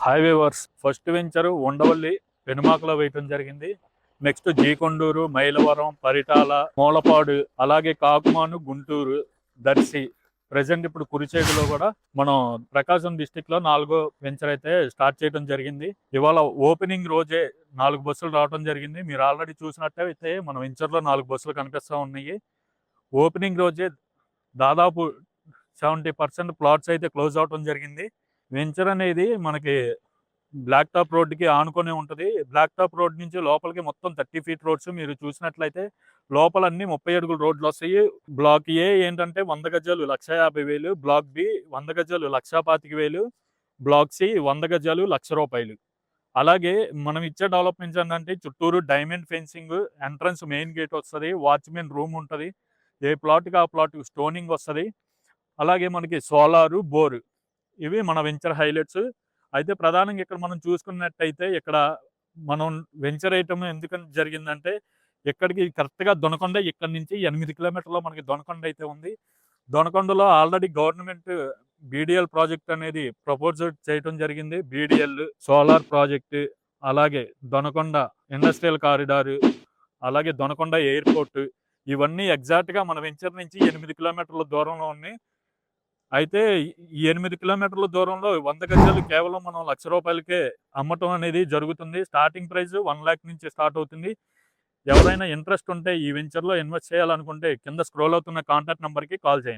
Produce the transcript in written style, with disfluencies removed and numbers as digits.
Hi వేవర్స్. First venture Undavalli పెనుమాకలో వేయటం జరిగింది. నెక్స్ట్ జీకొండూరు, మైలవరం, పరిటాల, మూలపాడు, అలాగే కాకుమాను, గుంటూరు, దర్శి, ప్రజెంట్ ఇప్పుడు కురిచేడులో కూడా మనం ప్రకాశం డిస్టిక్ లో 4గో వెంచర్ అయితే స్టార్ట్ చేయడం జరిగింది. ఇవాళ ఓపెనింగ్ రోజే 4 బస్సులు రావడం జరిగింది. మీరు ఆల్రెడీ చూసినట్టయితే మన వెంచర్ లో 4 బస్సులు కనిపిస్తూ ఉన్నాయి. ఓపెనింగ్ రోజే దాదాపు 70% ప్లాట్స్ అయితే క్లోజ్ అవడం జరిగింది. వెంచర్ అనేది మనకి బ్లాక్ టాప్ రోడ్డుకి ఆనుకొని ఉంటుంది. బ్లాక్ టాప్ రోడ్ నుంచి లోపలికి మొత్తం 30 ఫీట్ రోడ్స్. మీరు చూసినట్లయితే లోపలన్నీ 30 అడుగుల రోడ్లు వస్తాయి. బ్లాక్ ఏ ఏంటంటే 100 గజాలు 1,50,000, బ్లాక్ బి 100 గజాలు 1,25,000, బ్లాక్ సి 100 గజాలు ₹1,00,000. అలాగే మనం ఇచ్చే డెవలప్మెంట్స్ ఏంటంటే చుట్టూరు diamond fencing, entrance main gate వస్తుంది, వాచ్మెన్ రూమ్ ఉంటుంది, ఏ ప్లాట్కి ఆ ప్లాట్ స్టోనింగ్ వస్తుంది. అలాగే మనకి సోలారు, బోరు, ఇవి మన వెంచర్ హైలైట్స్. అయితే ప్రధానంగా ఇక్కడ మనం చూసుకున్నట్టయితే ఇక్కడ మనం వెంచర్ ఐటమ్ ఎందుకని జరిగిందంటే ఇక్కడికి కరెక్ట్గా దొనకొండ, ఇక్కడ నుంచి 8 కిలోమీటర్లో మనకి దొనకొండ అయితే ఉంది. దొనకొండలో ఆల్రెడీ గవర్నమెంట్ బీడీఎల్ ప్రాజెక్ట్ అనేది ప్రపోజల్ చేయడం జరిగింది. బీడీఎల్ సోలార్ ప్రాజెక్టు, అలాగే దొనకొండ ఇండస్ట్రియల్ కారిడారు, అలాగే దొనకొండ ఎయిర్పోర్ట్, ఇవన్నీ ఎగ్జాక్ట్గా మన వెంచర్ నుంచి 8 కిలోమీటర్ల దూరంలో ఉన్నాయి. అయితే ఈ 8 కిలోమీటర్ల దూరంలో 100 గజాలు కేవలం మనం ₹1,00,000కే అమ్మటం అనేది జరుగుతుంది. స్టార్టింగ్ ప్రైస్ 1,00,000 నుంచి స్టార్ట్ అవుతుంది. ఎవరైనా ఇంట్రెస్ట్ ఉంటే ఈ వెంచర్లో ఇన్వెస్ట్ చేయాలనుకుంటే కింద స్క్రోల్ అవుతున్న కాంటాక్ట్ నెంబర్కి కాల్ చేయండి.